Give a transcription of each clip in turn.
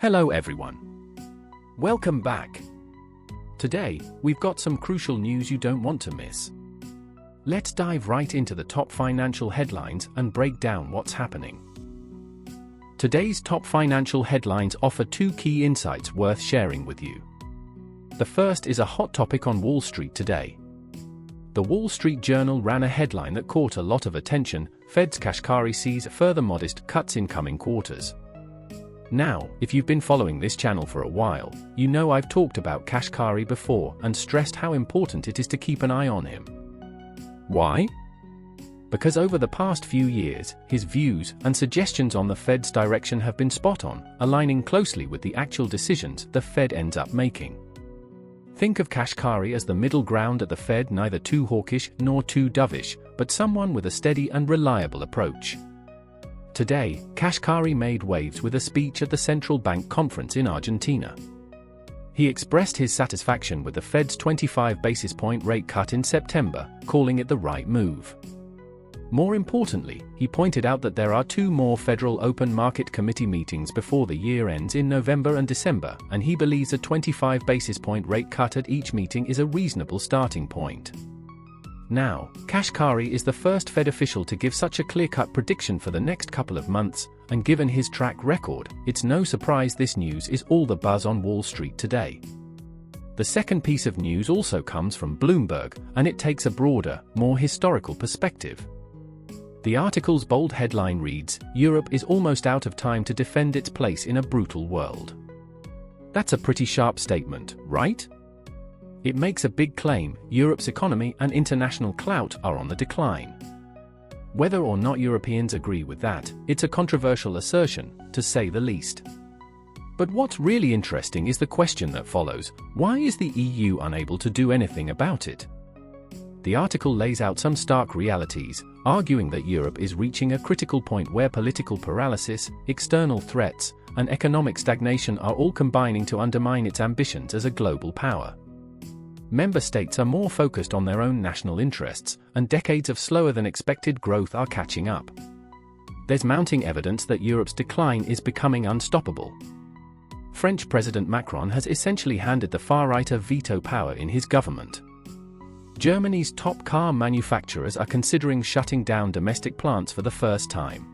Hello everyone. Welcome back. Today, we've got some crucial news you don't want to miss. Let's dive right into the top financial headlines and break down what's happening. Today's top financial headlines offer two key insights worth sharing with you. The first is a hot topic on Wall Street today. The Wall Street Journal ran a headline that caught a lot of attention: Fed's Kashkari sees further modest cuts in coming quarters. Now, if you've been following this channel for a while, you know I've talked about Kashkari before and stressed how important it is to keep an eye on him. Why? Because over the past few years, his views and suggestions on the Fed's direction have been spot on, aligning closely with the actual decisions the Fed ends up making. Think of Kashkari as the middle ground at the Fed, neither too hawkish nor too dovish, but someone with a steady and reliable approach. Today, Kashkari made waves with a speech at the central bank conference in Argentina. He expressed his satisfaction with the Fed's 25 basis point rate cut in September, calling it the right move. More importantly, he pointed out that there are two more Federal Open Market Committee meetings before the year ends in November and December, and he believes a 25 basis point rate cut at each meeting is a reasonable starting point. Now, Kashkari is the first Fed official to give such a clear-cut prediction for the next couple of months, and given his track record, it's no surprise this news is all the buzz on Wall Street today. The second piece of news also comes from Bloomberg, and it takes a broader, more historical perspective. The article's bold headline reads, "Europe is almost out of time to defend its place in a brutal world." That's a pretty sharp statement, right? It makes a big claim: Europe's economy and international clout are on the decline. Whether or not Europeans agree with that, it's a controversial assertion, to say the least. But what's really interesting is the question that follows: why is the EU unable to do anything about it? The article lays out some stark realities, arguing that Europe is reaching a critical point where political paralysis, external threats, and economic stagnation are all combining to undermine its ambitions as a global power. Member states are more focused on their own national interests, and decades of slower-than-expected growth are catching up. There's mounting evidence that Europe's decline is becoming unstoppable. French President Macron has essentially handed the far-right a veto power in his government. Germany's top car manufacturers are considering shutting down domestic plants for the first time.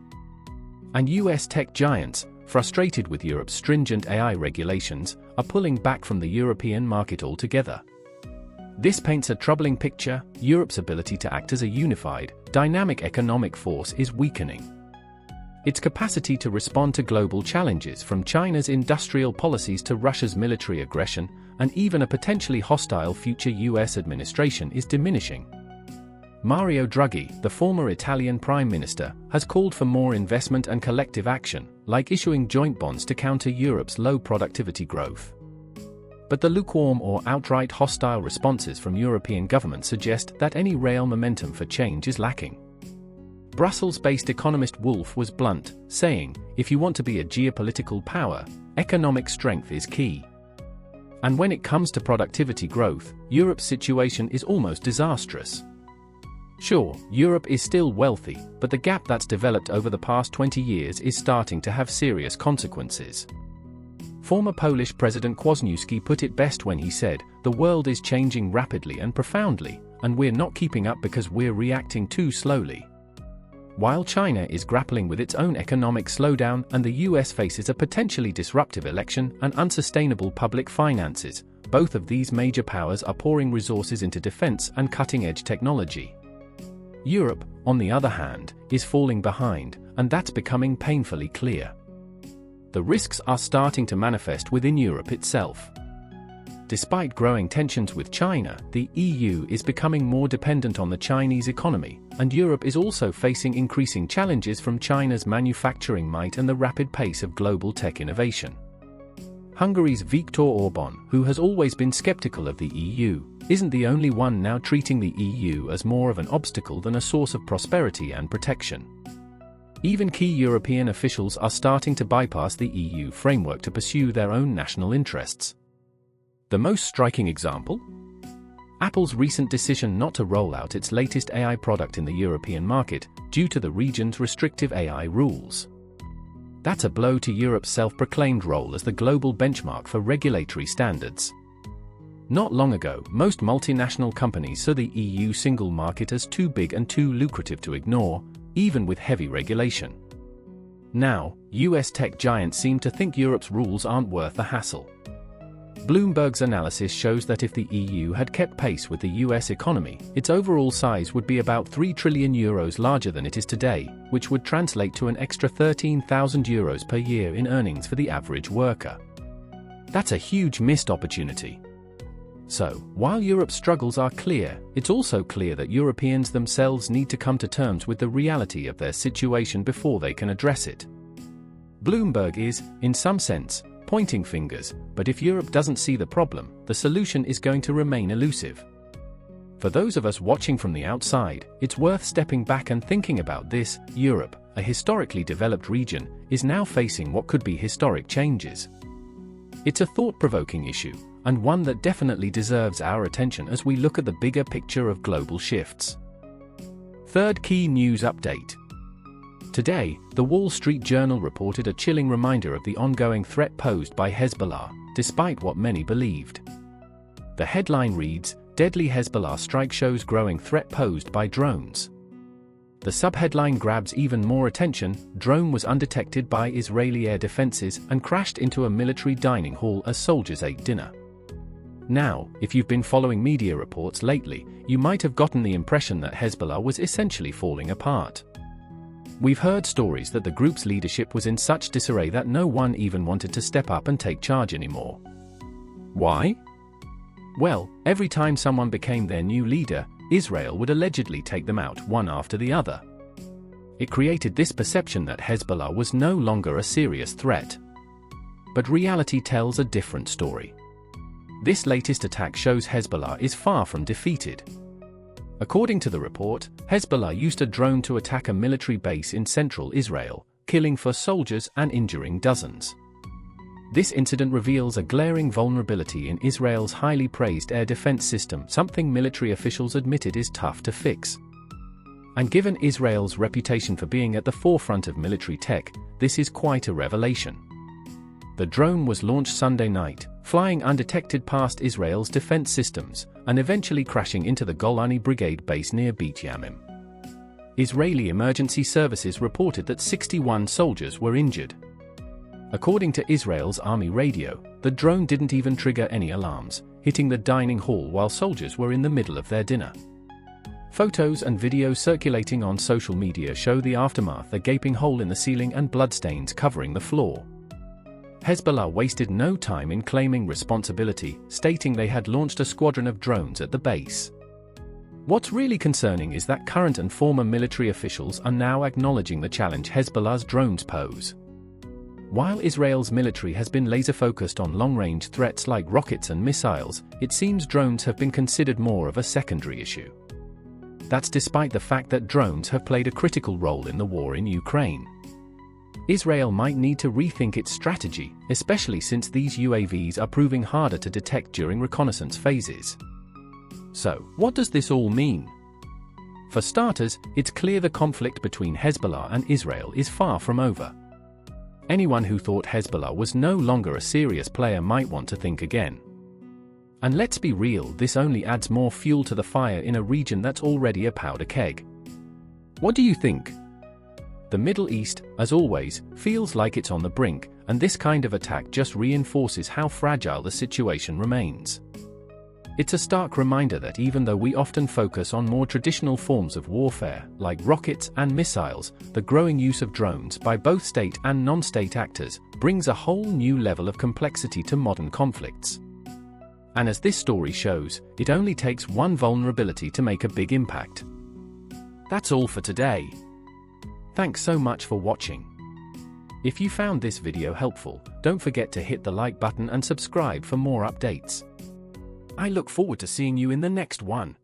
And US tech giants, frustrated with Europe's stringent AI regulations, are pulling back from the European market altogether. This paints a troubling picture: Europe's ability to act as a unified, dynamic economic force is weakening. Its capacity to respond to global challenges, from China's industrial policies to Russia's military aggression, and even a potentially hostile future US administration, is diminishing. Mario Draghi, the former Italian Prime Minister, has called for more investment and collective action, like issuing joint bonds to counter Europe's low productivity growth. But the lukewarm or outright hostile responses from European governments suggest that any real momentum for change is lacking. Brussels-based economist Wolf was blunt, saying, "If you want to be a geopolitical power, economic strength is key." And when it comes to productivity growth, Europe's situation is almost disastrous. Sure, Europe is still wealthy, but the gap that's developed over the past 20 years is starting to have serious consequences. Former Polish President Kwasniewski put it best when he said, "The world is changing rapidly and profoundly, and we're not keeping up because we're reacting too slowly." While China is grappling with its own economic slowdown and the US faces a potentially disruptive election and unsustainable public finances, both of these major powers are pouring resources into defense and cutting-edge technology. Europe, on the other hand, is falling behind, and that's becoming painfully clear. The risks are starting to manifest within Europe itself. Despite growing tensions with China, the EU is becoming more dependent on the Chinese economy, and Europe is also facing increasing challenges from China's manufacturing might and the rapid pace of global tech innovation. Hungary's Viktor Orbán, who has always been skeptical of the EU, isn't the only one now treating the EU as more of an obstacle than a source of prosperity and protection. Even key European officials are starting to bypass the EU framework to pursue their own national interests. The most striking example? Apple's recent decision not to roll out its latest AI product in the European market, due to the region's restrictive AI rules. That's a blow to Europe's self-proclaimed role as the global benchmark for regulatory standards. Not long ago, most multinational companies saw the EU single market as too big and too lucrative to ignore, even with heavy regulation. Now, US tech giants seem to think Europe's rules aren't worth the hassle. Bloomberg's analysis shows that if the EU had kept pace with the US economy, its overall size would be about €3 trillion larger than it is today, which would translate to an extra €13,000 per year in earnings for the average worker. That's a huge missed opportunity. So, while Europe's struggles are clear, it's also clear that Europeans themselves need to come to terms with the reality of their situation before they can address it. Bloomberg is, in some sense, pointing fingers, but if Europe doesn't see the problem, the solution is going to remain elusive. For those of us watching from the outside, it's worth stepping back and thinking about this. Europe, a historically developed region, is now facing what could be historic changes. It's a thought-provoking issue, and one that definitely deserves our attention as we look at the bigger picture of global shifts. Third key news update. Today, the Wall Street Journal reported a chilling reminder of the ongoing threat posed by Hezbollah, despite what many believed. The headline reads, "Deadly Hezbollah strike shows growing threat posed by drones." The subheadline grabs even more attention: drone was undetected by Israeli air defenses and crashed into a military dining hall as soldiers ate dinner. Now, if you've been following media reports lately, you might have gotten the impression that Hezbollah was essentially falling apart. We've heard stories that the group's leadership was in such disarray that no one even wanted to step up and take charge anymore. Why? Well, every time someone became their new leader, Israel would allegedly take them out one after the other. It created this perception that Hezbollah was no longer a serious threat. But reality tells a different story. This latest attack shows Hezbollah is far from defeated. According to the report, Hezbollah used a drone to attack a military base in central Israel, killing 4 soldiers and injuring dozens. This incident reveals a glaring vulnerability in Israel's highly praised air defense system, something military officials admitted is tough to fix. And given Israel's reputation for being at the forefront of military tech, this is quite a revelation. The drone was launched Sunday night, flying undetected past Israel's defense systems, and eventually crashing into the Golani Brigade base near Beit Yamim. Israeli emergency services reported that 61 soldiers were injured. According to Israel's army radio, the drone didn't even trigger any alarms, hitting the dining hall while soldiers were in the middle of their dinner. Photos and videos circulating on social media show the aftermath: a gaping hole in the ceiling and bloodstains covering the floor. Hezbollah wasted no time in claiming responsibility, stating they had launched a squadron of drones at the base. What's really concerning is that current and former military officials are now acknowledging the challenge Hezbollah's drones pose. While Israel's military has been laser-focused on long-range threats like rockets and missiles, it seems drones have been considered more of a secondary issue. That's despite the fact that drones have played a critical role in the war in Ukraine. Israel might need to rethink its strategy, especially since these UAVs are proving harder to detect during reconnaissance phases. So, what does this all mean? For starters, it's clear the conflict between Hezbollah and Israel is far from over. Anyone who thought Hezbollah was no longer a serious player might want to think again. And let's be real, this only adds more fuel to the fire in a region that's already a powder keg. What do you think? The Middle East, as always, feels like it's on the brink, and this kind of attack just reinforces how fragile the situation remains. It's a stark reminder that even though we often focus on more traditional forms of warfare, like rockets and missiles, the growing use of drones by both state and non-state actors brings a whole new level of complexity to modern conflicts. And as this story shows, it only takes one vulnerability to make a big impact. That's all for today. Thanks so much for watching. If you found this video helpful, don't forget to hit the like button and subscribe for more updates. I look forward to seeing you in the next one.